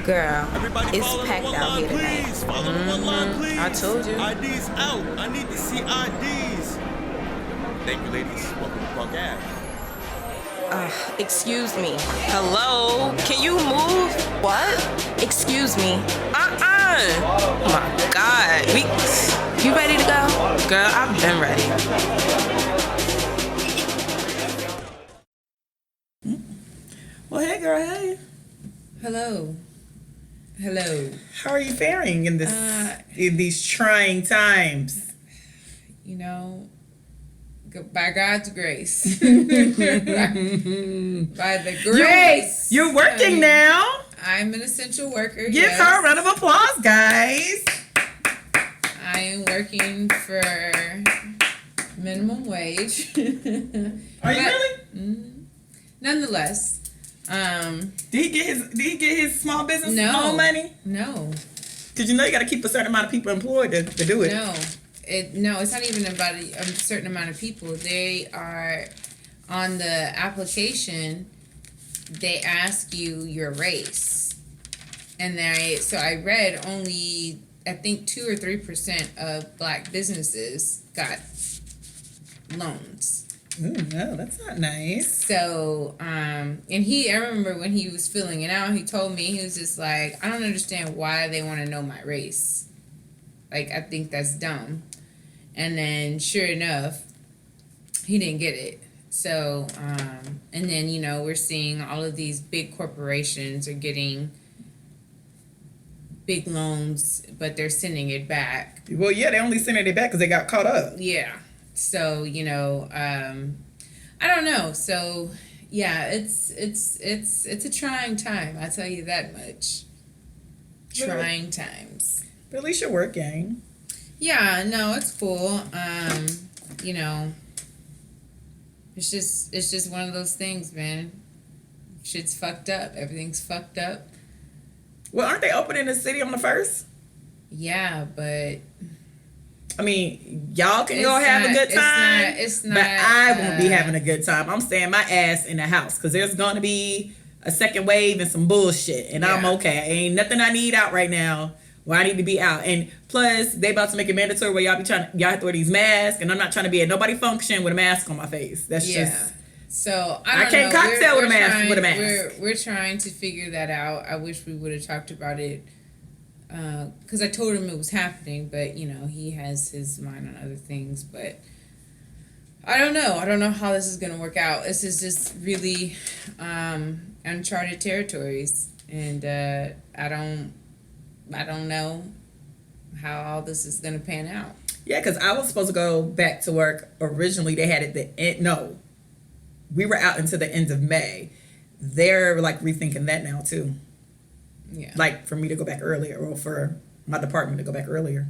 Girl, Everybody it's packed out here tonight. Please. Follow the one line, please. I told you. IDs out. I need to see IDs. Thank you, ladies. Welcome to Park Ave. Excuse me. Hello? Can you move? What? Excuse me. Oh my God. You ready to go? Girl, I've been ready. Well, hey, girl, hey. Hello. How are you faring in these trying times? You know, by God's grace. By the grace. You're working now. I'm an essential worker. Give her a round of applause, guys. I am working for minimum wage. Are you really? Nonetheless. Did he get his small business own money? No. Because you got to keep a certain amount of people employed to do it. No, it's not even about a certain amount of people. They are on the application. They ask you your race, and I read only I think 2 or 3% of Black businesses got loans. Ooh, no, that's not nice. So, and I remember when he was filling it out, he told me, he was just like, I don't understand why they want to know my race. Like, I think that's dumb. And then, sure enough, he didn't get it. So, and then, we're seeing all of these big corporations are getting big loans, but they're sending it back. Well, yeah, they only sending it back because they got caught up. Yeah. So, I don't know. So, yeah, it's a trying time. I tell you that much. Trying times. But at least you're working. Yeah, no, it's cool. It's just one of those things, man. Shit's fucked up. Everything's fucked up. Well, aren't they opening the city on the 1st? Yeah, but I mean, y'all can go have a good time. It's not. But I won't be having a good time. I'm staying my ass in the house because there's going to be a second wave and some bullshit. And I'm okay. Ain't nothing I need out right now where I need to be out. And plus, they about to make it mandatory where y'all have to wear these masks. And I'm not trying to be at nobody function with a mask on my face. That's just. So I can't cocktail with a mask. We're trying to figure that out. I wish we would have talked about it. Because I told him it was happening, but he has his mind on other things. But I don't know how this is gonna work out. This is just really uncharted territories, and I don't know how all this is gonna pan out. Yeah, because I was supposed to go back to work originally. They had it we were out until the end of May. They're like rethinking that now too. Yeah. Like for me to go back earlier or for my department to go back earlier.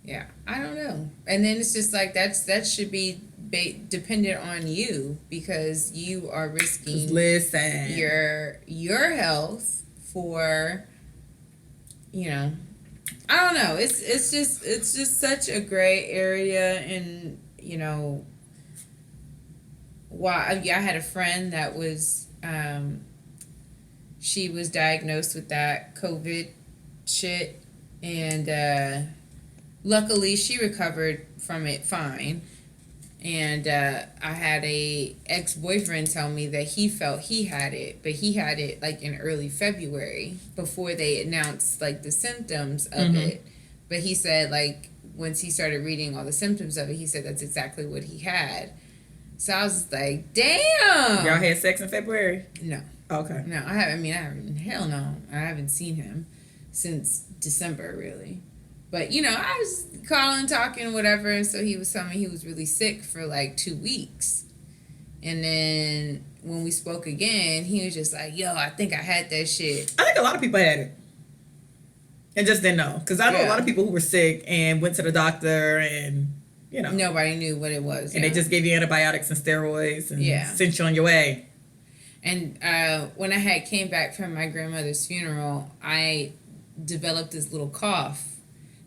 Yeah, I don't know. And then it's just like that should be dependent on you because you are risking your health for I don't know. It's just such a gray area and why I had a friend that was she was diagnosed with that COVID shit, and luckily she recovered from it fine. And I had a ex-boyfriend tell me that he felt he had it, but he had it like in early February before they announced like the symptoms of it. But he said like once he started reading all the symptoms of it, he said that's exactly what he had. So I was like, damn. Y'all had sex in February? No. Okay. No, I haven't. Hell no. I haven't seen him since December, really. But, I was calling, talking, whatever. And so he was telling me he was really sick for like 2 weeks. And then when we spoke again, he was just like, yo, I think I had that shit. I think a lot of people had it. And just didn't know. Because I know a lot of people who were sick and went to the doctor and, nobody knew what it was. And they just gave you antibiotics and steroids and sent you on your way. And when I came back from my grandmother's funeral, I developed this little cough.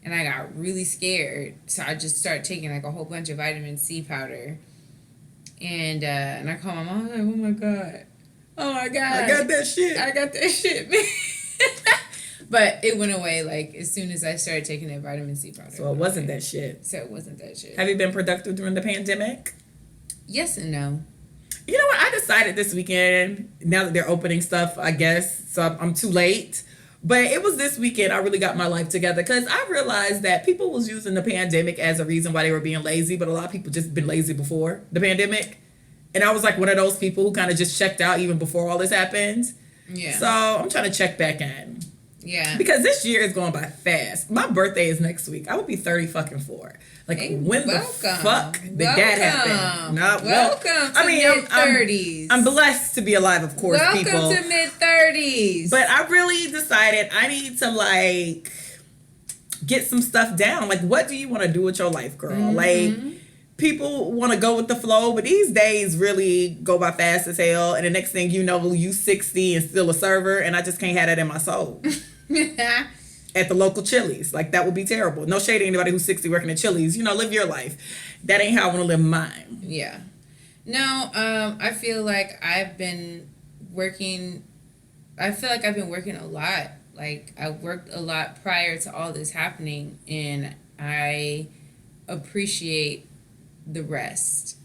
And I got really scared. So I just started taking like a whole bunch of vitamin C powder. And I called my mom. I was like, oh my God. I got that shit, man. But it went away like as soon as I started taking that vitamin C powder. So it wasn't that shit. So it wasn't that shit. Have you been productive during the pandemic? Yes and no. You know what? I decided this weekend, now that they're opening stuff, I guess, so I'm too late. But it was this weekend I really got my life together because I realized that people was using the pandemic as a reason why they were being lazy, but a lot of people just been lazy before the pandemic. And I was like one of those people who kind of just checked out even before all this happened. Yeah. So I'm trying to check back in. Yeah. Because this year is going by fast. My birthday is next week. I would be 30-4. Like, hey, when welcome. The fuck did that happen? Welcome to mid-30s. I'm blessed to be alive, of course, people. Welcome to mid-30s. But I really decided I need to, like, get some stuff down. Like, what do you want to do with your life, girl? Mm-hmm. Like, people want to go with the flow, but these days really go by fast as hell. And the next thing you know, you 60 and still a server, and I just can't have that in my soul. At the local Chili's. Like, that would be terrible. No shade to anybody who's 60 working at Chili's. You know, live your life. That ain't how I want to live mine. Yeah. No, I feel like I've been working a lot. Like, I worked a lot prior to all this happening, and I appreciate the rest.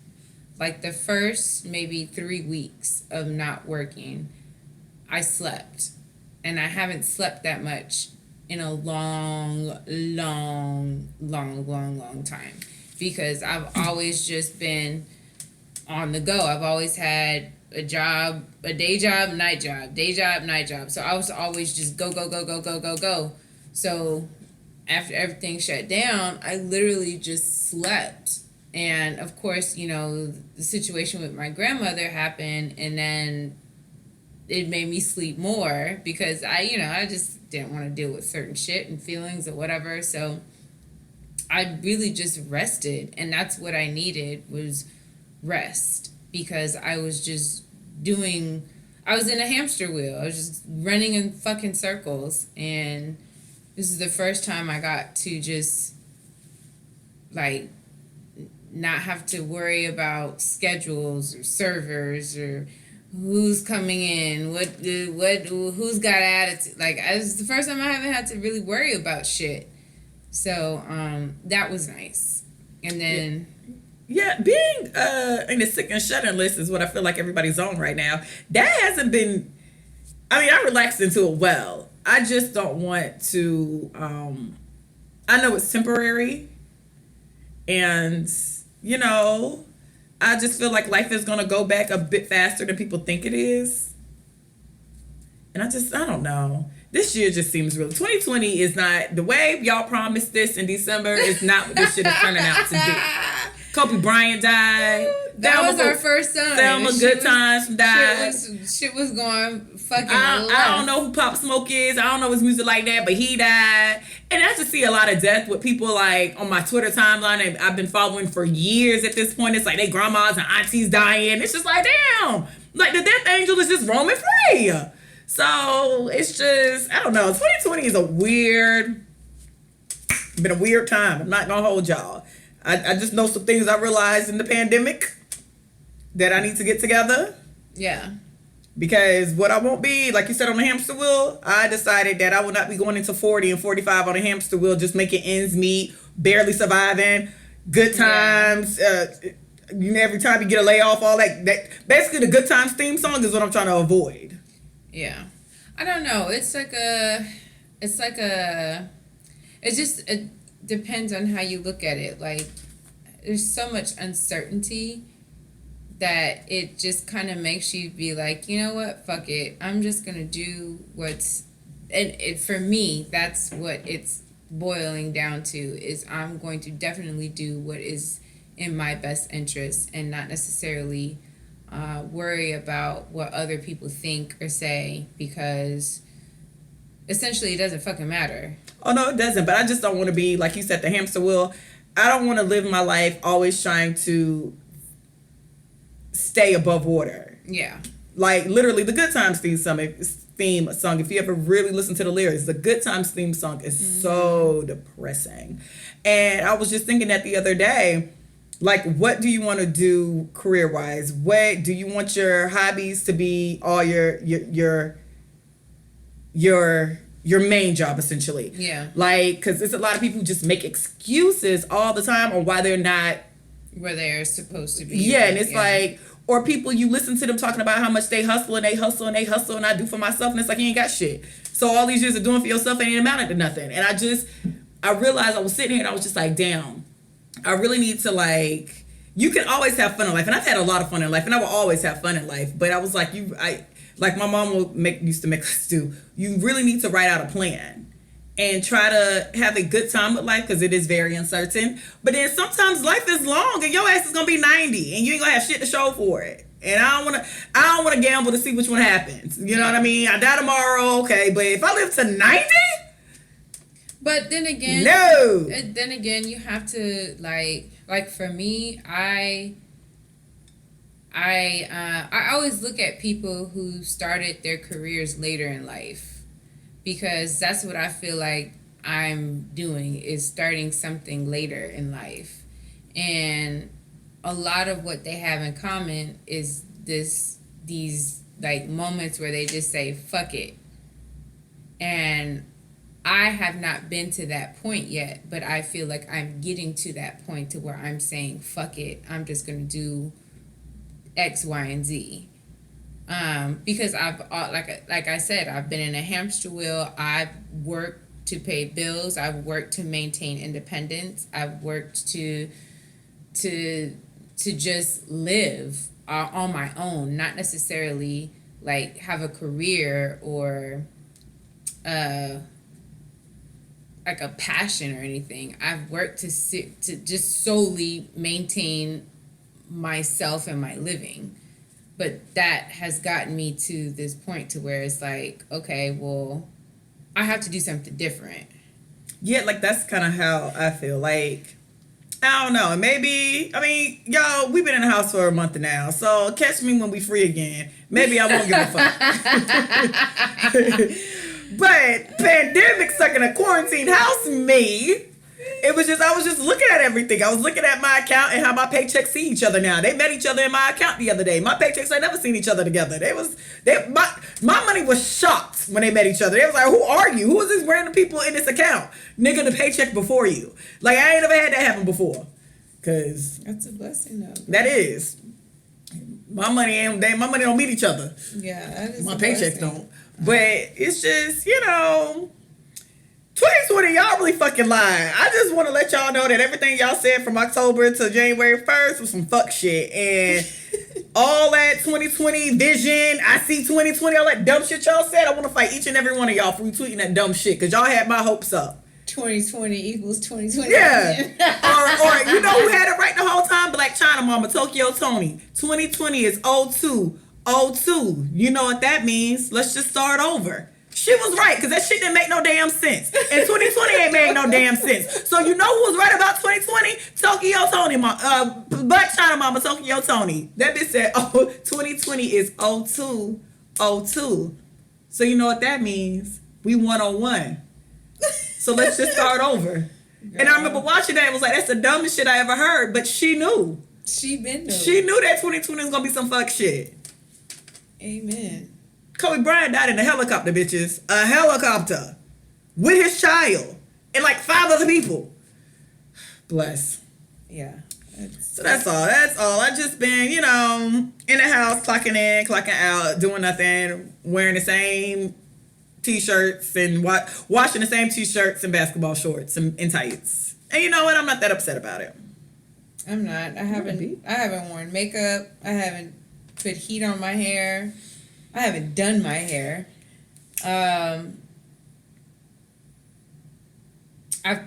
Like, the first maybe 3 weeks of not working, I slept. And I haven't slept that much in a long time. Because I've always just been on the go. I've always had a job, a day job, night job, day job, night job. So I was always just go. So after everything shut down, I literally just slept. And of course, you know, the situation with my grandmother happened, and then it made me sleep more because I just didn't want to deal with certain shit and feelings or whatever. So I really just rested, and that's what I needed was rest, because I was just I was in a hamster wheel. I was just running in fucking circles, and this is the first time I got to just like not have to worry about schedules or servers or who's coming in, who's got attitude. Like, it's the first time I haven't had to really worry about shit. So that was nice. And then being in the sick and shut-in list is what I feel like everybody's on right now. That hasn't been, I relaxed into it well. I just don't want to, I know it's temporary, and you know, I just feel like life is going to go back a bit faster than people think it is. And I don't know. This year just seems real. 2020 is not, the way y'all promised this in December is not what this shit is turning out to be. Kobe Bryant died. That was our first son. Thelma Good Times died. Shit was going fucking I don't know who Pop Smoke is. I don't know his music like that, but he died. And I just see a lot of death with people like on my Twitter timeline, and I've been following for years at this point. It's like they grandmas and aunties dying. It's just like, damn. Like, the death angel is just roaming free. So it's just, I don't know. 2020 is been a weird time. I'm not gonna hold y'all. I just know some things I realized in the pandemic that I need to get together. Yeah. Because what I won't be, like you said, on the hamster wheel, I decided that I will not be going into 40 and 45 on a hamster wheel, just making ends meet, barely surviving, good times. Every time you get a layoff, all that. Basically, the Good Times theme song is what I'm trying to avoid. Yeah. I don't know. It depends on how you look at it. Like, there's so much uncertainty that it just kind of makes you be like, you know what, fuck it. I'm just going to do for me, that's what it's boiling down to, is I'm going to definitely do what is in my best interest and not necessarily worry about what other people think or say, because essentially it doesn't fucking matter. Oh, no, it doesn't. But I just don't want to be, like you said, the hamster wheel. I don't want to live my life always trying to stay above water. Yeah. Like, literally, the Good Times theme song, if you ever really listen to the lyrics, the Good Times theme song is so depressing. And I was just thinking that the other day, like, what do you want to do career-wise? What do you want your hobbies to be, all your your main job, essentially. Yeah. Like, because there's a lot of people who just make excuses all the time on why they're not where they're supposed to be. Yeah, and it's like, or people, you listen to them talking about how much they hustle and they hustle and they hustle and I do for myself, and it's like, you ain't got shit. So all these years of doing for yourself ain't amounted to nothing. And I realized I was sitting here and I was just like, damn, I really need to, like, you can always have fun in life. And I've had a lot of fun in life, and I will always have fun in life. But I was like, like my mom used to make us do, you really need to write out a plan and try to have a good time with life, because it is very uncertain. But then sometimes life is long and your ass is gonna be 90 and you ain't gonna have shit to show for it. And I don't wanna gamble to see which one happens. You know what I mean? I die tomorrow, okay, but if I live to 90? But then again, no. Then again, you have to like for me, I always look at people who started their careers later in life, because that's what I feel like I'm doing, is starting something later in life. And a lot of what they have in common is these like moments where they just say, fuck it. And I have not been to that point yet, but I feel like I'm getting to that point to where I'm saying, fuck it, I'm just going to do X, Y, and Z. Because I've, like I said, I've been in a hamster wheel. I've worked to pay bills. I've worked to maintain independence. I've worked to just live on my own, not necessarily like have a career or like a passion or anything. I've worked to just solely maintain myself and my living. But that has gotten me to this point to where it's like, okay, well, I have to do something different. Yeah, like that's kind of how I feel. Like, I don't know. Maybe, I mean, y'all, we've been in the house for a month now. So catch me when we free again. Maybe I won't give a fuck. But pandemic stuck in a quarantine house, me. It was just, I was just looking at everything. I was looking at my account and how my paychecks see each other now. They met each other in my account the other day. My paychecks ain't never seen each other together. My money was shocked when they met each other. They was like, who are you? Who is these random people in this account? Nigga, the paycheck before you. Like, I ain't never had that happen before. Cause that's a blessing though. That is. My money don't meet each other. Yeah, that is my paychecks don't. But it's just, 2020, y'all really fucking lying. I just want to let y'all know that everything y'all said from October to January 1st was some fuck shit. And all that 2020 vision, I see 2020, all that dumb shit y'all said, I want to fight each and every one of y'all for retweeting that dumb shit, because y'all had my hopes up. 2020 equals 2020. Yeah. or you know who had it right the whole time? Black China Mama, Tokyo Tony. 2020 is 02. 02. You know what that means. Let's just start over. She was right, because that shit didn't make no damn sense. And 2020 ain't made no damn sense. So you know who was right about 2020? Tokyo Tony, Black China Mama, Tokyo Tony. That bitch said, 2020 is 02. 02. So you know what that means? We 101. So let's just start over. Girl. And I remember watching that and was like, that's the dumbest shit I ever heard. But she knew. She been knew. She knew that 2020 was going to be some fuck shit. Amen. Kobe Bryant died in a helicopter, bitches. A helicopter. With his child. And like 5 other people. Bless. Yeah. So that's all. That's all. I just been, in the house, clocking in, clocking out, doing nothing, wearing the same t-shirts and washing the same t-shirts and basketball shorts and tights. And you know what? I'm not that upset about it. I'm not. I haven't worn makeup. I haven't put heat on my hair. I haven't done my hair. I've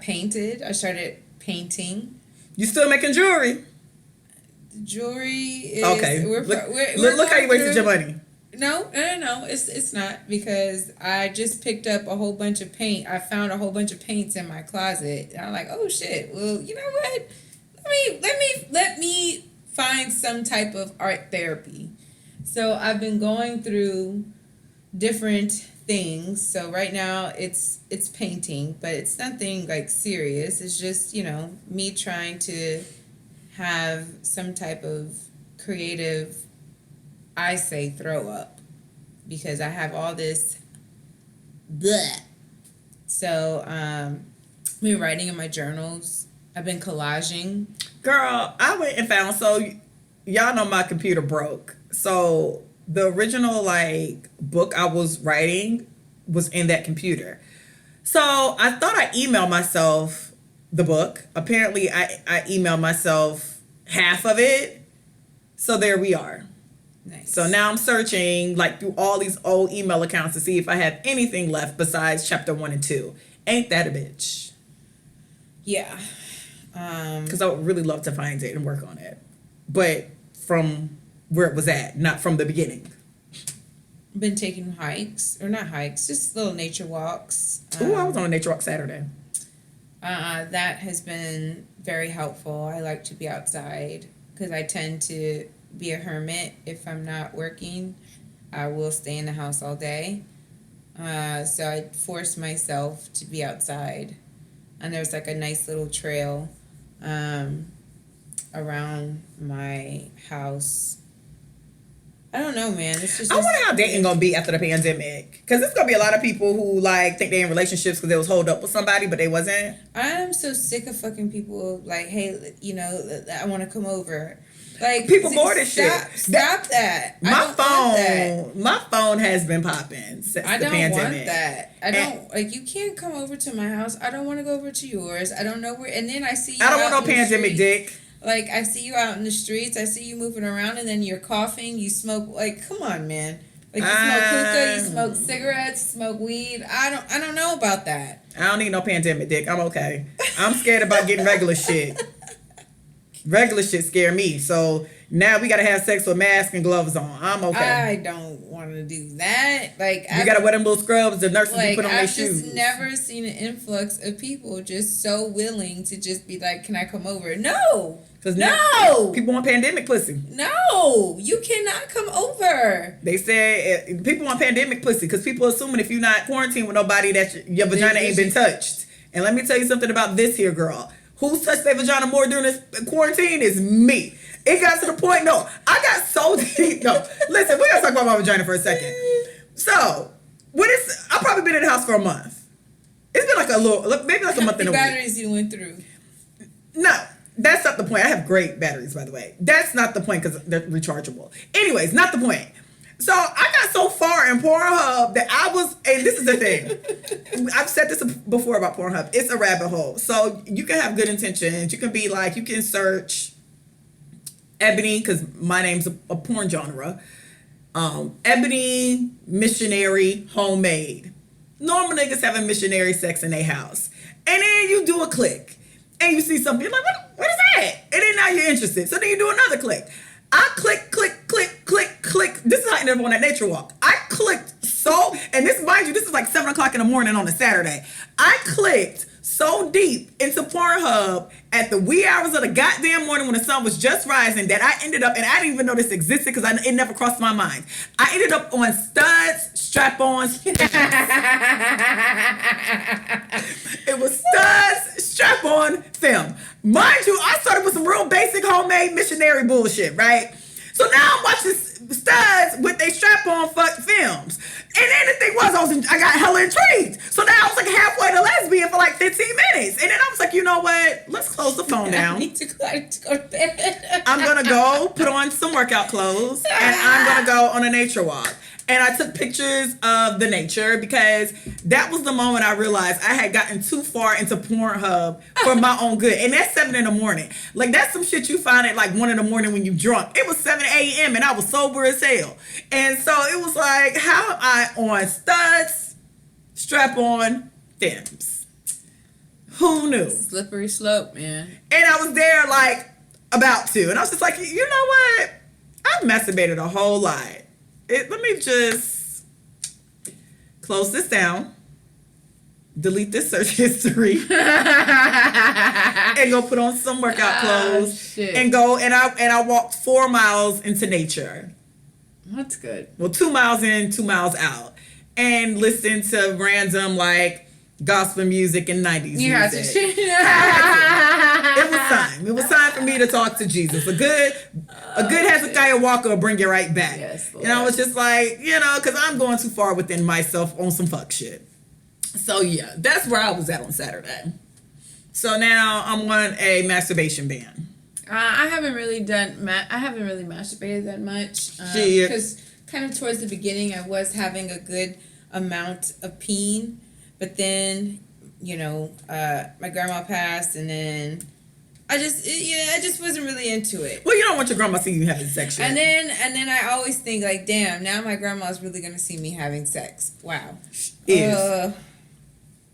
painted. I started painting. You still making jewelry? The jewelry is okay. Look how you wasted your money. No. It's not, because I just picked up a whole bunch of paint. I found a whole bunch of paints in my closet. And I'm like, oh shit. Well, you know what? Let me find some type of art therapy. So I've been going through different things. So right now it's painting, but it's nothing like serious. It's just, me trying to have some type of creative, I say, throw up, because I have all this bleh So, I've been writing in my journals. I've been collaging. Girl, I went and found, so y'all know my computer broke. So the original like book I was writing was in that computer. So I thought I emailed myself the book. Apparently I emailed myself half of it. So there we are. Nice. So now I'm searching like through all these old email accounts to see if I have anything left besides chapter 1 and 2. Ain't that a bitch? Yeah. Because I would really love to find it and work on it. But from where it was at, not from the beginning. Been taking hikes, or not hikes, just little nature walks. Ooh, I was on a nature walk Saturday. That has been very helpful. I like to be outside because I tend to be a hermit. If I'm not working, I will stay in the house all day. So I force myself to be outside. And there's like a nice little trail around my house. I don't know, man. It's just. I wonder how dating gonna be after the pandemic, because there's gonna be a lot of people who like think they're in relationships because they was holed up with somebody, but they wasn't. I'm so sick of fucking people like, hey, you know, I want to come over. Like People bored as shit. Stop that. My phone has been popping since the pandemic. I don't want that. I don't like. You can't come over to my house. I don't want to go over to yours. I don't know where. And then I see you. I don't want no pandemic dick. Like, I see you out in the streets, I see you moving around, and then you're coughing, you smoke, like, come on, man. Like, you smoke hookah, you smoke cigarettes, you smoke weed. I don't know about that. I don't need no pandemic dick. I'm okay. I'm scared about getting regular shit. Regular shit scare me. So now we gotta have sex with masks and gloves on. I'm okay. I don't want to do that. Like, you gotta wear them little scrubs the nurses put on their shoes. I've just never seen an influx of people just so willing to just be like, can I come over? No. No. People want pandemic pussy. No. You cannot come over. They said people want pandemic pussy because people assuming if you're not quarantined with nobody that your vagina ain't been touched. And let me tell you something about this here girl. Who's touched their vagina more during this quarantine is me. It got to the point, no, I got so deep. No, listen, we gotta talk about my vagina for a second. So, I've probably been in the house for a month. It's been like maybe like a month and a week. Batteries you went through. No, that's not the point. I have great batteries, by the way. That's not the point because they're rechargeable. Anyways, not the point. So I got so far in Pornhub that I was, and this is the thing. I've said this before about Pornhub. It's a rabbit hole. So you can have good intentions. You can be like, you can search Ebony, because my name's a porn genre. Ebony, missionary, homemade. Normal niggas having missionary sex in their house. And then you do a click. And you see something, you're like, what is that? And then now you're interested. So then you do another click. I click. This is how I ended up on that nature walk. I clicked and this, mind you, this is like 7 o'clock in the morning on a Saturday. I clicked so deep into Pornhub at the wee hours of the goddamn morning when the sun was just rising that I ended up, and I didn't even know this existed because it never crossed my mind. I ended up on studs, strap-ons. It was studs, strap-on film. Mind you, I started with some real basic homemade missionary bullshit, right? So now I'm watching studs with they strap-on fuck films. And then the thing was, I got hella intrigued. So now I was like halfway to lesbian for like 15 minutes. And then I was like, you know what? Let's close the phone down. I need to go to bed. I'm going to go put on some workout clothes. And I'm going to go on a nature walk. And I took pictures of the nature because that was the moment I realized I had gotten too far into Pornhub for my own good. And that's 7 a.m. Like, that's some shit you find at like 1 a.m. when you drunk. It was 7 a.m. and I was sober as hell. And so it was like, how am I on studs, strap-on, thems? Who knew? Slippery slope, man. And I was there like about to. And I was just like, you know what? I've masturbated a whole lot. Let me just close this down, delete this search history, and go put on some workout clothes, and go and I walked 4 miles into nature. That's good. Well, 2 miles in, 2 miles out, and listen to random like gospel music and 90s music. It was time. It was time for me to talk to Jesus. A good Hezekiah Walker will bring you right back. Yes, Lord. And I was just like, because I'm going too far within myself on some fuck shit. So yeah, that's where I was at on Saturday. So now I'm on a masturbation ban. I haven't really masturbated that much. Shit. Because kind of towards the beginning, I was having a good amount of peen, but then, my grandma passed, and then I just wasn't really into it. Well, you don't want your grandma to see you having sex. And then I always think like, damn, now my grandma's really gonna see me having sex. Wow.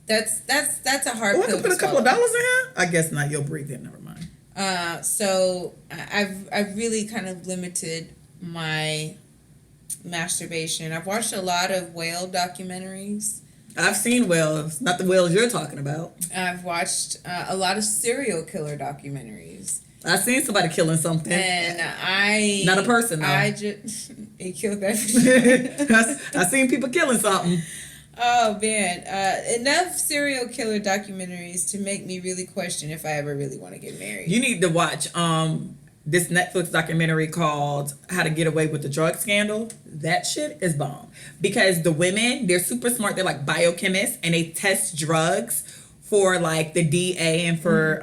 That's a hard pill to put a couple of swallow. dollars in here? I guess not. You'll breathe in. Never mind. So I've really kind of limited my masturbation. I've watched a lot of whale documentaries. I've seen whales, not the whales you're talking about. I've watched a lot of serial killer documentaries. I've seen somebody killing something. And not a person though. He killed that. I've seen people killing something. Oh man, enough serial killer documentaries to make me really question if I ever really want to get married. You need to watch this Netflix documentary called How to Get Away with the Drug Scandal. That shit is bomb. Because the women, they're super smart. They're like biochemists, and they test drugs for like the DA and for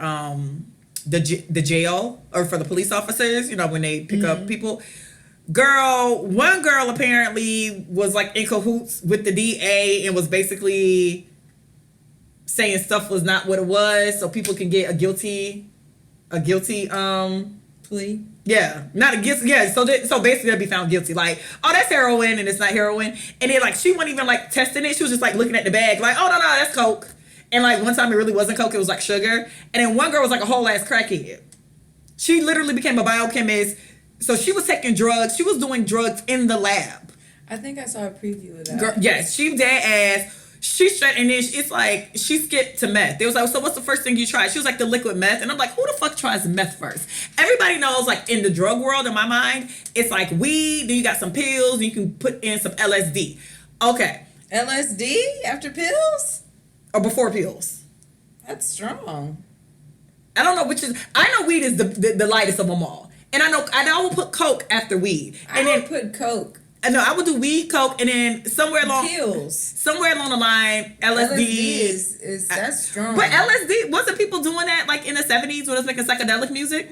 the jail, or for the police officers, when they pick up people. One girl apparently was like in cahoots with the DA and was basically saying stuff was not what it was, so people can get a guilty plea. Yeah, not a guilty. Yeah, so basically they'll be found guilty. Like, oh, that's heroin and it's not heroin. And then like she wasn't even like testing it. She was just like looking at the bag, like, oh no, that's coke. And like one time it really wasn't coke. It was like sugar. And then one girl was like a whole ass crackhead. She literally became a biochemist. So she was taking drugs. She was doing drugs in the lab. I think I saw a preview of that. Girl, yes, she dead ass. She straight, and then it's like she skipped to meth. They was like, so what's the first thing you tried? She was like, the liquid meth. And I'm like, who the fuck tries meth first? Everybody knows, like in the drug world, in my mind, it's like weed. Then you got some pills. And you can put in some LSD. Okay. LSD after pills or before pills? That's strong. I don't know which is. I know weed is the lightest of them all. And I will put coke after weed. And then put coke. No, I would do weed, coke, and then somewhere along the line, LSD is that's strong. But LSD, wasn't people doing that like in the 70s when it was making psychedelic music?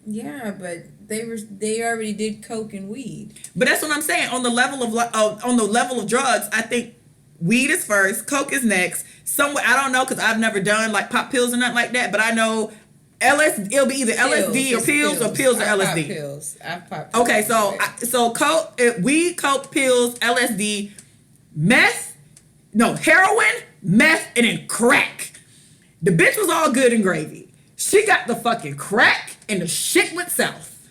Yeah, but they already did coke and weed. But that's what I'm saying. On the level of drugs, I think weed is first, coke is next. Somewhere, I don't know, because I've never done like pop pills or nothing like that. But I know LSD, it'll be either LSD or pills or LSD. Pills. I've popped pills. Okay, so coke, weed, coke, pills, LSD, heroin, meth, and then crack. The bitch was all good and gravy. She got the fucking crack and the shit went south.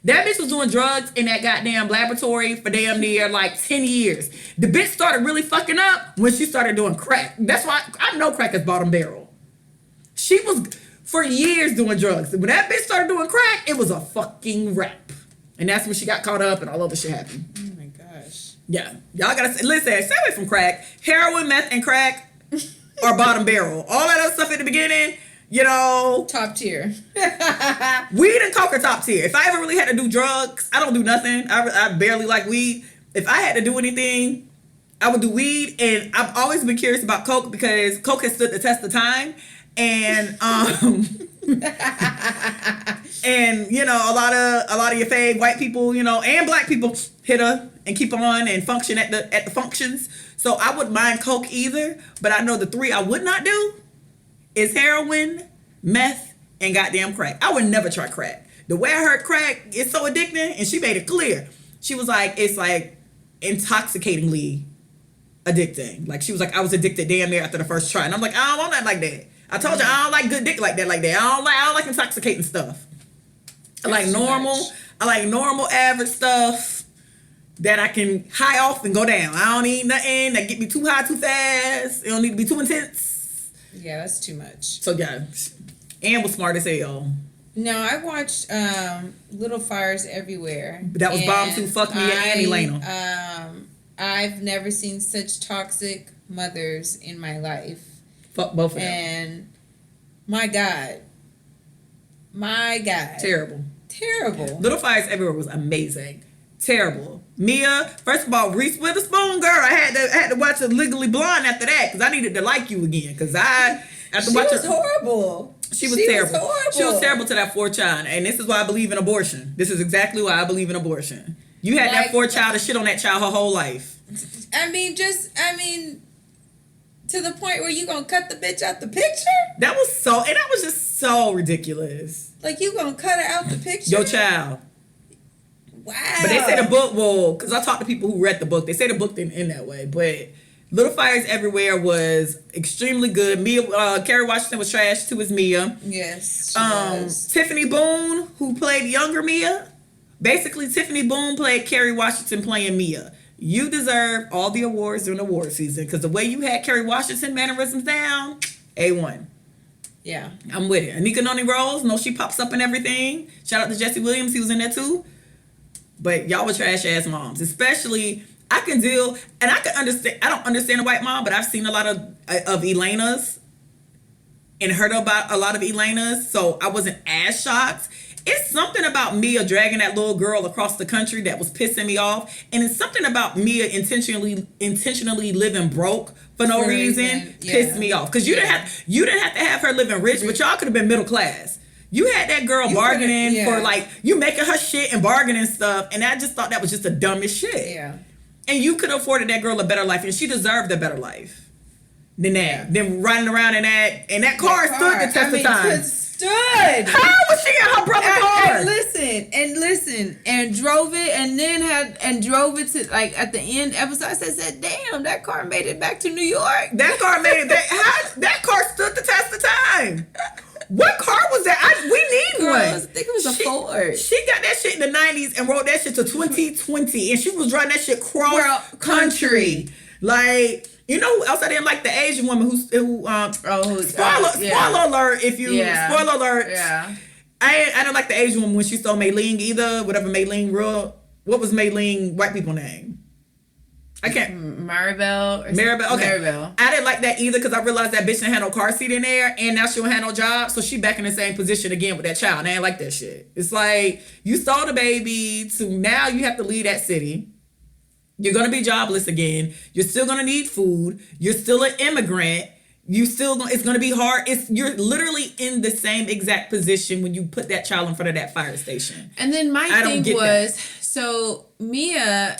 That bitch was doing drugs in that goddamn laboratory for damn near like 10 years. The bitch started really fucking up when she started doing crack. That's why I know crack is bottom barrel. She was for years doing drugs. When that bitch started doing crack, it was a fucking wrap. And that's when she got caught up and all other shit happened. Oh my gosh. Yeah. Y'all gotta listen, stay away from crack. Heroin, meth, and crack are bottom barrel. All that other stuff at the beginning, top tier. Weed and coke are top tier. If I ever really had to do drugs, I don't do nothing. I barely like weed. If I had to do anything, I would do weed. And I've always been curious about coke because coke has stood the test of time. And and a lot of your fave white people, and black people hit her and keep on and function at the functions. So I wouldn't mind coke either, but I know the three I would not do is heroin, meth, and goddamn crack. I would never try crack. The way I heard crack is so addicting, and she made it clear. She was like, it's like intoxicatingly addicting. Like she was like, I was addicted damn near after the first try, and I'm like, I don't want that like that. I told you I don't like good dick like that. I don't like intoxicating stuff. I like normal average stuff that I can high off and go down. I don't need nothing that get me too high too fast. It don't need to be too intense. Yeah, that's too much. So yeah, Ann was smart as hell. No, I watched Little Fires Everywhere. But that was bomb too. Fuck me and Annie Lena. I've never seen such toxic mothers in my life. Fuck both of them. And my God. Terrible. Little Fires Everywhere was amazing. Terrible. Mia, first of all, Reese Witherspoon, girl, I had to watch Legally Blonde after that because I needed to like you again. Because She was horrible. She was terrible. She was terrible to that fourth child. And this is why I believe in abortion. This is exactly why I believe in abortion. You had that fourth child to shit on that child her whole life. I mean, to the point where you gonna cut the bitch out the picture? That was just so ridiculous. Like, you gonna cut her out the picture? Your child. Wow. But they say the book, well, because I talked to people who read the book, they say the book didn't end that way. But Little Fires Everywhere was extremely good. Mia, Kerry Washington was trash too as Mia. Yes, she was. Tiffany Boone, who played younger Mia. Basically, Tiffany Boone played Kerry Washington playing Mia. You deserve all the awards during award season because the way you had Kerry Washington mannerisms down, A1. Yeah. I'm with it. Anika Noni Rose, she pops up in everything. Shout out to Jesse Williams, he was in there too. But y'all were trash ass moms. Especially, I can understand, I don't understand a white mom, but I've seen a lot of Elena's and heard about a lot of Elena's, so I wasn't as shocked. It's something about Mia dragging that little girl across the country that was pissing me off. And it's something about Mia intentionally living broke for no reason pissed me off. Because you didn't have to have her living rich, but y'all could have been middle class. You had that girl bargaining for you making her shit and bargaining stuff. And I just thought that was just the dumbest shit. Yeah. And you could have afforded that girl a better life, and she deserved a better life than that. Than riding around in that car stood the test of time. How was she in her brother's car? And listen, and drove it, and drove it to at the end episode. I said, damn, that car made it back to New York. That car made it. That car stood the test of time. What car was that? We need one. I think it was a Ford. She got that shit in the 90s and rode that shit to 2020, and she was driving that shit cross country. Like, you know who else I didn't like? The Asian woman spoiler alert. Spoiler alert. Yeah. I didn't like the Asian woman when she saw Mei-Ling either. Whatever Mei-Ling what was Mei-Ling white people name? I can't. Maribel. Okay. Maribel. I didn't like that either because I realized that bitch didn't have no car seat in there, and now she don't have no job, so she back in the same position again with that child. I ain't like that shit. It's like you saw the baby to now you have to leave that city. You're gonna be jobless again. You're still gonna need food. You're still an immigrant. It's gonna be hard. You're literally in the same exact position when you put that child in front of that fire station. And then my thing was, so Mia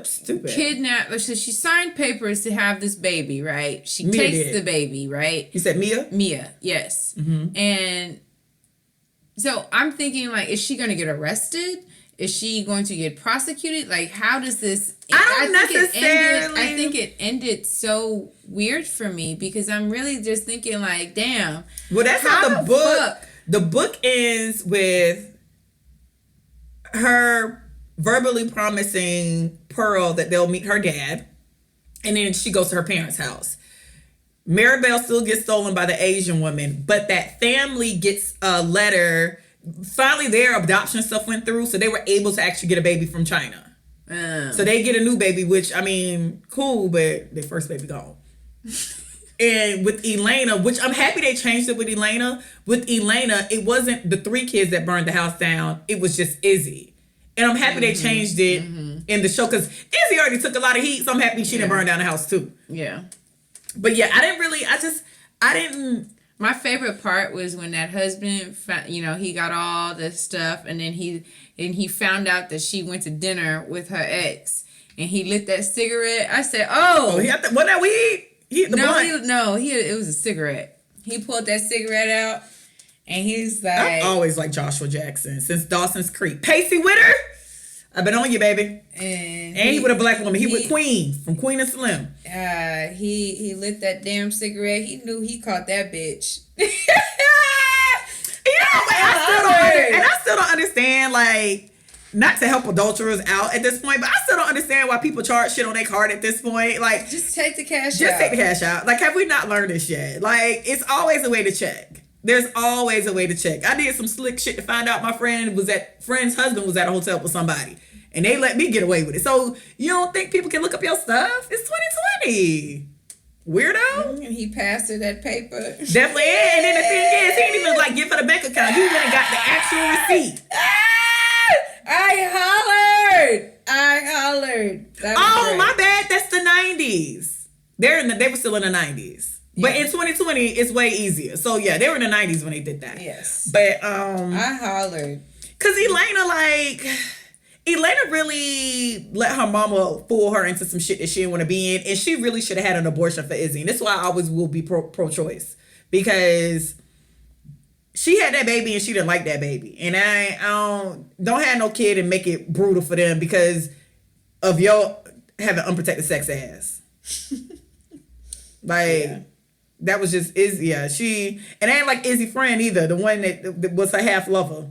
stupid. Kidnapped. So she signed papers to have this baby, right? She takes the baby, right? You said Mia? Mia, yes. Mm-hmm. And so I'm thinking, is she going to get arrested? Is she going to get prosecuted? How does this? I think it ended so weird for me because I'm really just thinking, damn. Well, that's how the book. The book ends with her verbally promising Pearl that they'll meet her dad, and then she goes to her parents' house. Maribel still gets stolen by the Asian woman, but that family gets a letter. Finally, their adoption stuff went through, so they were able to actually get a baby from China. So they get a new baby, which, I mean, cool, but their first baby gone. And with Elena, which I'm happy they changed it with Elena. With Elena, it wasn't the 3 kids that burned the house down. It was just Izzy. And I'm happy they changed it in the show because Izzy already took a lot of heat, so I'm happy she didn't burn down the house too. Yeah. But yeah, I didn't. My favorite part was when that husband, he got all this stuff, and then he found out that she went to dinner with her ex, and he lit that cigarette. I said, "Oh, wasn't that weed? He it was a cigarette. He pulled that cigarette out, and he's like, I always like Joshua Jackson since Dawson's Creek. Pacey Witter, I've been on you, baby. And he with a black woman. He with Queen from Queen and Slim. He lit that damn cigarette. He knew he caught that bitch. I still don't understand, not to help adulterers out at this point, but I still don't understand why people charge shit on their card at this point. Just take the cash out. Just take the cash out. Have we not learned this yet? It's always a way to check. There's always a way to check. I did some slick shit to find out my friend's husband was at a hotel with somebody. And they let me get away with it. So you don't think people can look up your stuff? It's 2020. Weirdo. He passed her that paper. Definitely. And then the thing is, he didn't even give her the bank account. He went and got the actual receipt. I hollered. I hollered. Oh, my bad. That's the 90s. They were still in the 90s. But in 2020, it's way easier. So yeah, they were in the 90s when they did that. Yes. But I hollered. Cause Elena really let her mama fool her into some shit that she didn't want to be in, and she really should have had an abortion for Izzy. And that's why I always will be pro-choice, because she had that baby and she didn't like that baby, and I don't have no kid and make it brutal for them because of your having unprotected sex ass. That was just Izzy. Yeah, and I ain't like Izzy friend either, the one that was her half lover.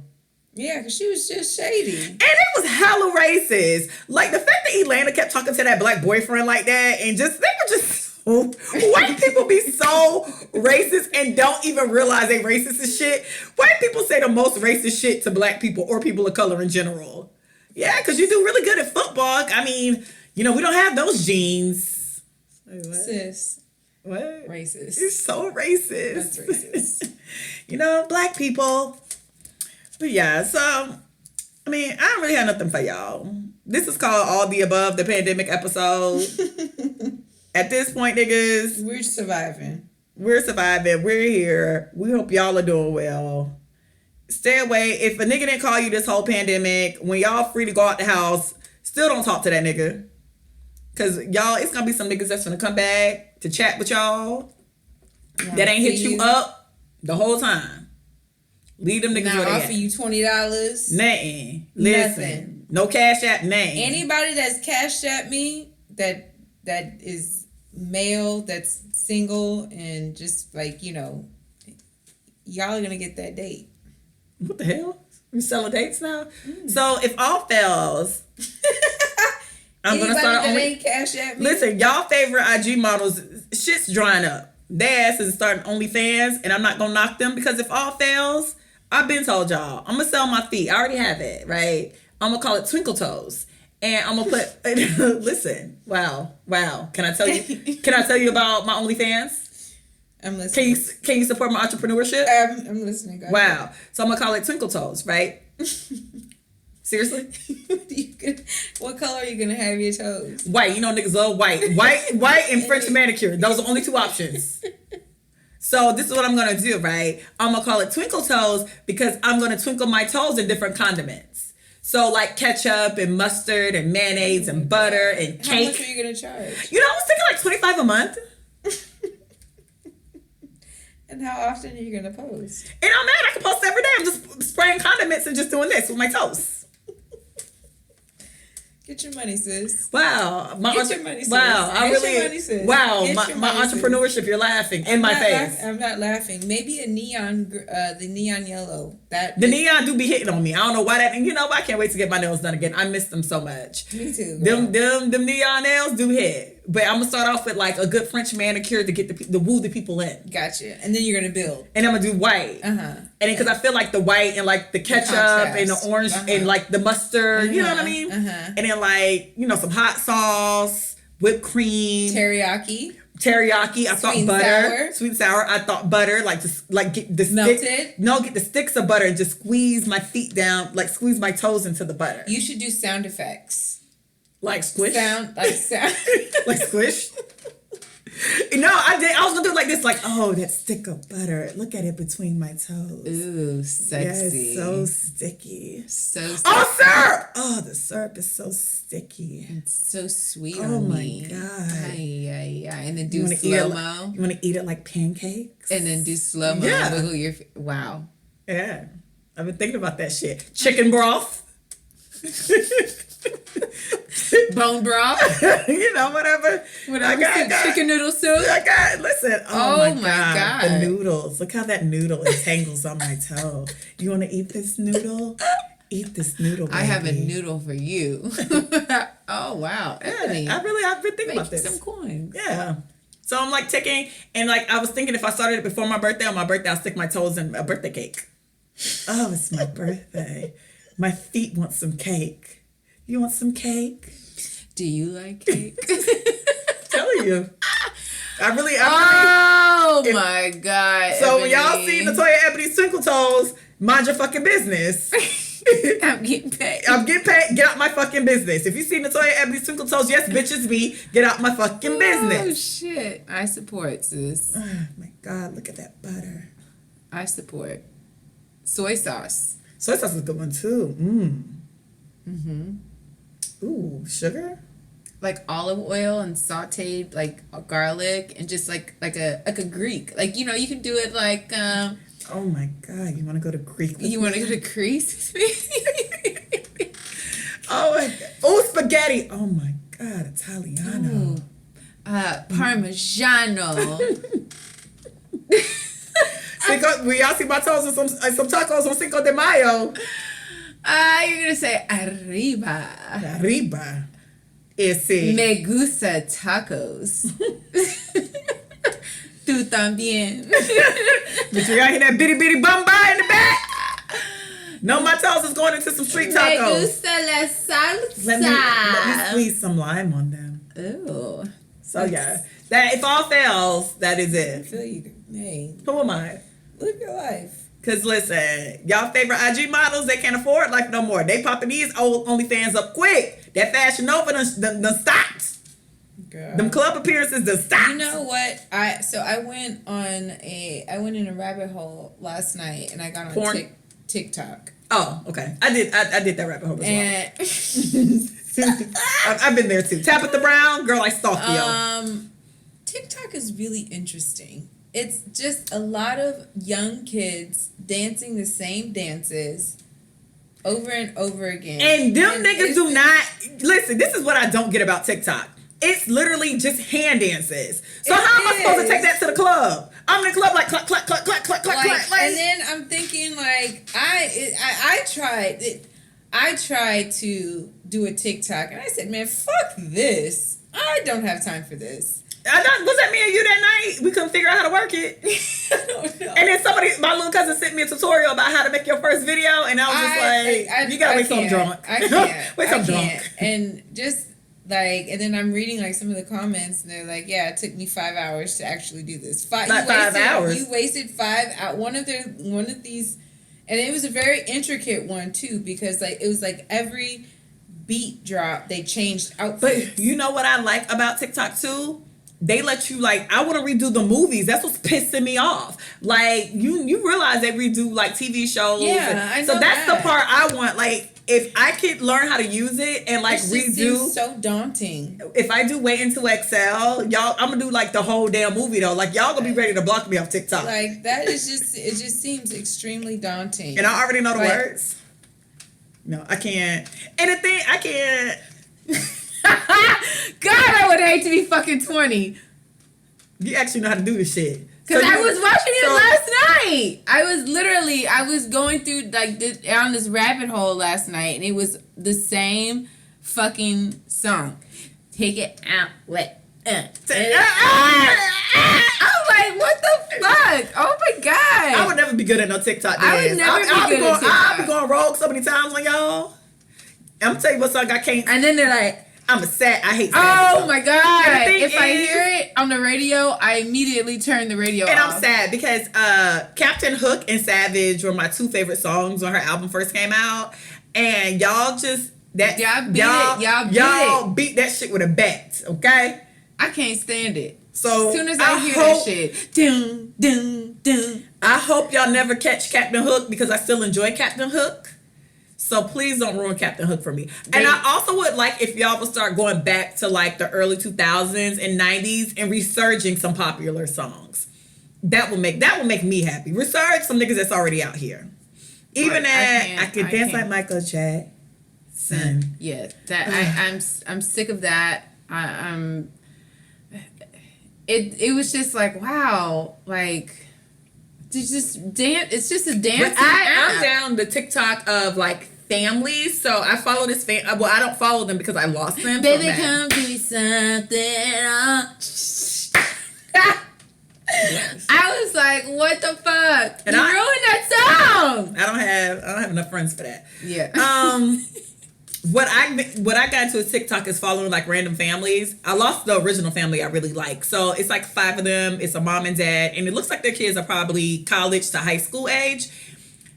Yeah, because she was just shady. And it was hella racist. Like, the fact that Elena kept talking to that black boyfriend like that, and they were just so... White people be so racist and don't even realize they racist as shit. White people say the most racist shit to black people or people of color in general. Yeah, because you do really good at football. I mean, we don't have those genes. Wait, what? Sis. What? Racist. You're so racist. That's racist. Black people... But yeah, so, I mean, I don't really have nothing for y'all. This is called All the Above, the pandemic episode. At this point, niggas. We're surviving. We're here. We hope y'all are doing well. Stay away. If a nigga didn't call you this whole pandemic, when y'all free to go out the house, still don't talk to that nigga. Because y'all, it's going to be some niggas that's going to come back to chat with y'all that ain't hit you up the whole time. Leave them niggas where they offer you $20. Nothing. Listen. No cash app, nothing. Anybody that's cashed at me that is male, that's single, and just y'all are gonna get that date. What the hell? We selling dates now? So if all fails, I'm gonna start that ain't cash at me. Listen, y'all favorite IG models, shit's drying up. Their ass is starting OnlyFans, and I'm not gonna knock them because if all fails, I've been told y'all, I'm gonna sell my feet. I already have it, right? I'm gonna call it Twinkle Toes. And I'm gonna put listen, wow. Can I tell you about my OnlyFans? I'm listening. Can you support my entrepreneurship? I'm listening. Go wow. ahead. So I'm gonna call it Twinkle Toes, right? Seriously? What color are you gonna have your toes? White. Niggas love white. White and French manicure. Those are only two options. So this is what I'm going to do, right? I'm going to call it Twinkle Toes because I'm going to twinkle my toes in different condiments. So like ketchup and mustard and mayonnaise and butter and cake. How much are you going to charge? I was thinking like $25 a month. And how often are you going to post? It don't matter. I can post every day. I'm just spraying condiments and just doing this with my toes. Get your money, sis. Wow. Get your money, sis. Wow. Your money, sis. Wow. My entrepreneurship, you're laughing in my face. I'm not laughing. Maybe the neon yellow. The neon do be hitting on me. I don't know why that. I can't wait to get my nails done again. I miss them so much. Me too. Girl. Them neon nails do hit. But I'm gonna start off with like a good French manicure to get the woo the people in. Gotcha. And then you're gonna build. And I'm gonna do white. And then because I feel like the white and like the ketchup and the orange and like the mustard, you know what I mean? And then like some hot sauce, whipped cream, teriyaki. I thought butter, sweet and sour. I thought butter, get the melted. Get the sticks of butter and just squeeze my feet down, like squeeze my toes into the butter. You should do sound effects. Like squish? Sound. Like squish? I was gonna do it like this, like, oh, that stick of butter. Look at it between my toes. Ooh, sexy. Yeah, it's so sticky. So sticky. Oh, syrup! Oh, the syrup is so sticky. It's so sweet on me. Oh, my God. Yeah. And then do slow-mo. You want to eat it like pancakes? And then do slow-mo and wiggle your... Wow. Yeah. I've been thinking about that shit. Chicken broth. Bone broth. Whatever. I got chicken noodle soup. Listen. Oh my God. The noodles. Look how that noodle entangles on my toe. You want to eat this noodle? Eat this noodle, baby. I have a noodle for you. Oh, wow. Ebony. I've been thinking about this. Some coins. Yeah. So I'm like ticking, and like I was thinking if I started it before my birthday, on my birthday I'll stick my toes in a birthday cake. Oh, it's my birthday. My feet want some cake. You want some cake? Do you like cake? Telling you. My God. So Ebony. when y'all see NatoyaEbony's Twinkle Toes, mind your fucking business. I'm getting paid. I'm getting paid. Get out my fucking business. If you see NatoyaEbony Twinkle Toes, yes, bitches me. Get out my fucking business. Oh shit! I support, sis. Oh my God, look at that butter. I support. Soy sauce. Soy sauce is a good one too. Ooh, sugar. Like olive oil and sauteed like garlic and just like a Greek. Like you can do it like. Oh my God, you want to go to Greek? You want to go to Greece? Oh my God. Oh, spaghetti. Oh my God, Italiano. Ooh. Parmigiano. We y'all see my toes and some tacos on Cinco de Mayo. You're gonna say arriba. Arriba. Ese. Me gusta tacos. Tú también. But you got hear that bitty bitty bum bar in the back? No, my toes is going into some street tacos. Me gusta la salsa. Let me squeeze some lime on them. Ooh. So yeah, that if all fails, that is it. feel you. Hey, Who am I? live your life. Cause listen, y'all favorite IG models, they can't afford life no more. They popping these old OnlyFans up quick. That Fashion Nova done stopped. Girl. Them club appearances done stopped. You know what? I went in a rabbit hole last night and I got on Porn? TikTok. Oh, okay. I did that rabbit hole as well. And I've been there too. Tabitha Brown, girl, I stalked you. TikTok is really interesting. It's just a lot of young kids dancing the same dances over and over again. And them niggas do not listen. This is what I don't get about TikTok. It's literally just hand dances. So how am I supposed to take that to the club? I'm in the club like clap, clap, clap, clap, clap, clap, clap. Like, and then I'm thinking like I tried to do a TikTok and I said, man, fuck this. I don't have time for this. Was that me and you that night? We couldn't figure out how to work it. I don't know. And then my little cousin sent me a tutorial about how to make your first video, and I was just like, you gotta wait till I'm drunk. I can't. Wait till I'm drunk. And just like, and then I'm reading like some of the comments, and they're like, yeah, it took me 5 hours to actually do this. 5 hours. You wasted 5 hours. One of these, and it was a very intricate one too, because like it was like every beat drop they changed outfits. But you know what I like about TikTok too? They let you like, I want to redo the movies. That's what's pissing me off. Like you realize they redo like TV shows. Yeah, I know. So that's the part I want. Like if I could learn how to use it and like it just redo. seems so daunting. If I do Wait Into Excel, y'all, I'm gonna do like the whole damn movie though. Like y'all gonna be ready to block me off TikTok. Like that is just, it just seems extremely daunting. And I already know the Like, words. No, I can't. And the thing, I can't. God, I would hate to be fucking 20. You actually know how to do this shit. Because So I you- was watching it so- last night. I was going through like on this rabbit hole last night, and it was the same fucking song. Take it out, let. I'm like, what the fuck? Oh my god! I would never be good at no TikTok dance. I would never be good at TikTok. I'll be going rogue so many times on y'all. I'm gonna tell you what song I can't. And then they're like, I hate sad oh songs. my god! And the thing If I is- hear it on the radio, I immediately turn the radio And off. I'm sad because Captain Hook and Savage were my 2 favorite songs when her album first came out. And y'all just Y'all beat it. Y'all beat that shit with a bat, okay? I can't stand it. So As soon as I hear that shit, dun, dun, dun. I hope y'all never catch Captain Hook because I still enjoy Captain Hook. So please don't ruin Captain Hook for me. And I also would like if y'all would start going back to like the early 2000s and 90s and resurging some popular songs. That will make me happy. Resurge some niggas that's already out here. Even I could dance like Michael Jackson. Yeah, that I'm sick of that. It was just like, wow, like it's just dance. It's just a dance. But I'm down the TikTok of like families. So I follow this well, I don't follow them because I lost them. Baby, so come give me something. yes. I was like, what the fuck? And you I- ruined that song. I don't have enough friends for that. Yeah. What I got into a TikTok is following like random families. I lost the original family I really like. So it's like 5 of them. It's a mom and dad. And it looks like their kids are probably college to high school age.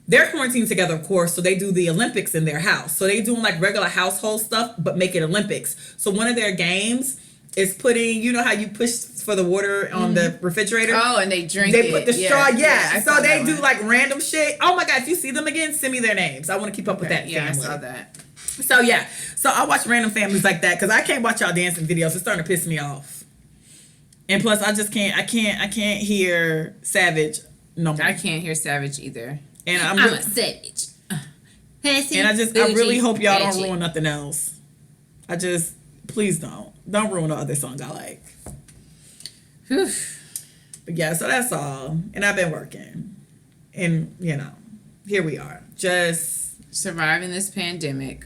they're quarantined together, of course, so they do the Olympics in their house. So they doing like regular household stuff, but make it Olympics. So one of their games is putting, you know how you push for the water on the refrigerator? Oh, and they drink They it. put the straw, I so saw they that do one. like random shit. Oh my God, if you see them again, send me their names. I want to keep up with that Yeah, family. I saw that. So yeah, so I watch random families like that because I can't watch y'all dancing videos. It's starting to piss me off. And plus, I just can't. I can't hear Savage no more. I can't hear Savage either. And I'm a savage. and I really hope y'all don't ruin nothing else. Please don't ruin the other song I like. Whew. But yeah, so that's all. And I've been working, and here we are, just surviving this pandemic.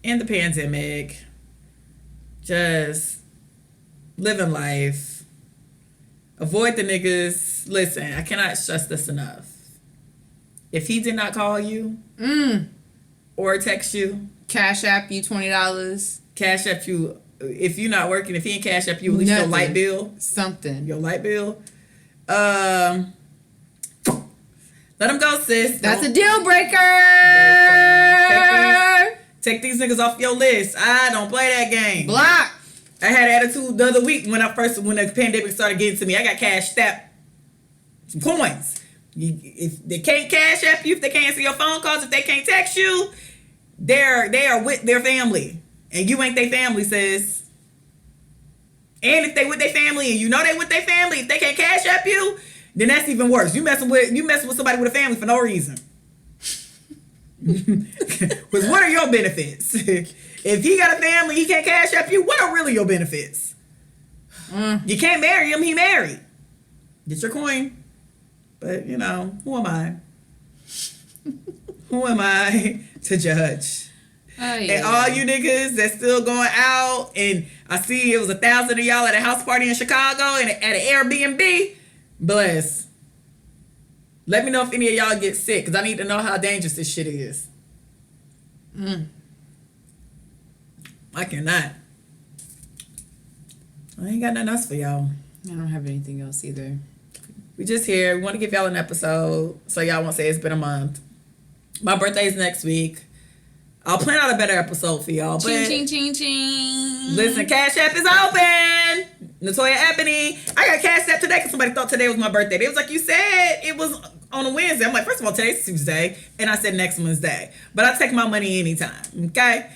In the pandemic, just living life. Avoid the niggas. Listen, I cannot stress this enough. If he did not call you or text you, Cash App you $20. Cash App you. If you're not working, if he ain't Cash App you, at least your light bill. Something. Your light bill. Let him go, sis. That's a deal breaker. Take these niggas off your list. I don't play that game. Block. I had attitude the other week when the pandemic started getting to me. I got cashed out some coins. If they can't Cash App you, if they can't see your phone calls, if they can't text you, they are with their family. And you ain't their family, sis. And if they with their family and you know they with their family, if they can't Cash App you, then that's even worse. You messing with somebody with a family for no reason. Because what are your benefits? If he got a family, he can't Cash App you, what are really your benefits? You can't marry him, he married. Get your coin. But, who am I? Who am I to judge? Oh, yeah. And all you niggas that's still going out, and I see it was 1,000 of y'all at a house party in Chicago and at an Airbnb, bless. Let me know if any of y'all get sick, because I need to know how dangerous this shit is. I cannot. I ain't got nothing else for y'all. I don't have anything else either. We just here. We want to give y'all an episode so y'all won't say it's been a month. My birthday's next week. I'll plan out a better episode for y'all. Ching, ching, ching, ching. Listen, Cash App is open. NatoyaEbony. I got Cash App today because somebody thought today was my birthday. They was like, you said it was on a Wednesday. I'm like, first of all, today's Tuesday. And I said next Wednesday. But I take my money anytime. Okay?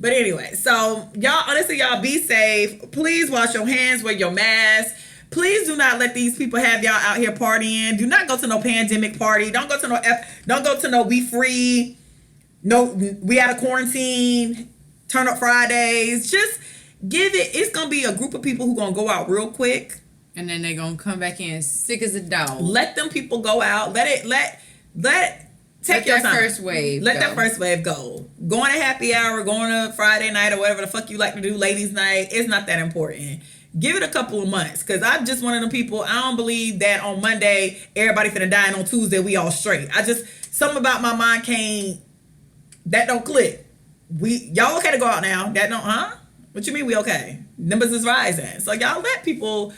But anyway, so y'all, honestly, y'all be safe. Please wash your hands, wear your mask. Please do not let these people have y'all out here partying. Do not go to no pandemic party. Don't go to no We Free. No, we out of quarantine. Turn up Fridays. Just give it. It's gonna be a group of people who gonna go out real quick, and then they gonna come back in sick as a dog. Let them people go out. Take your that time. first wave. Let that first wave go. Going to happy hour, going to Friday night or whatever the fuck you like to do, ladies' night. It's not that important. Give it a couple of months, because I'm just one of them people. I don't believe that on Monday everybody finna die and on Tuesday we all straight. Something about my mind that don't click. Y'all okay to go out now? That don't, What you mean we okay? Numbers is rising. So y'all let people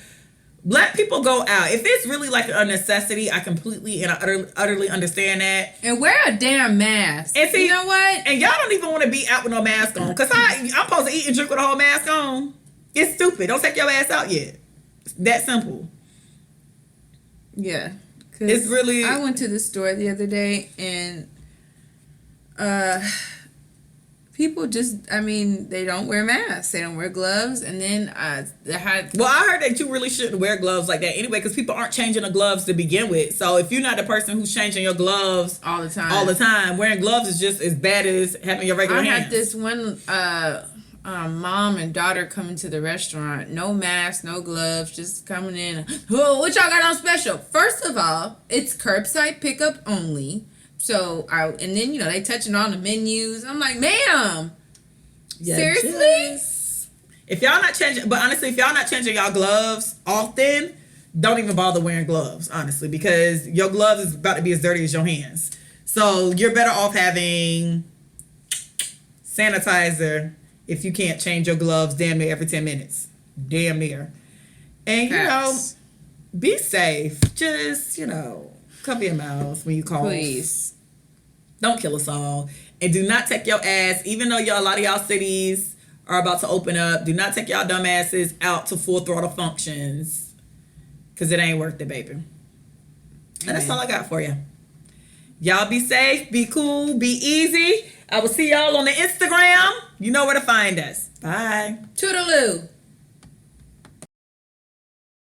go out. If it's really like a necessity, I completely and I utterly understand that. And wear a damn mask. And see, you know what? And y'all don't even want to be out with no mask on. Because I'm supposed to eat and drink with a whole mask on. It's stupid. Don't take your ass out yet. It's that simple. Yeah. It's really... I went to the store the other day and people just, they don't wear masks. They don't wear gloves. And then I heard that you really shouldn't wear gloves like that anyway, because people aren't changing the gloves to begin with. So if you're not the person who's changing your gloves all the time, wearing gloves is just as bad as having your regular hands. I had this one mom and daughter coming to the restaurant, no mask, no gloves, just coming in. Oh, what y'all got on special? First of all, it's curbside pickup only. So and then they touching on the menus. I'm like, ma'am, seriously? If y'all not changing, but honestly, if y'all not changing y'all gloves often, don't even bother wearing gloves, honestly, because your gloves is about to be as dirty as your hands. So you're better off having sanitizer if you can't change your gloves damn near every 10 minutes. Damn near. And, be safe. Just, cover your mouth when you cough. Please. Don't kill us all. And do not take your ass, even though a lot of y'all cities are about to open up, do not take y'all dumb asses out to full throttle functions. Because it ain't worth it, baby. And that's all I got for you. Y'all be safe, be cool, be easy. I will see y'all on the Instagram. You know where to find us. Bye. Toodaloo.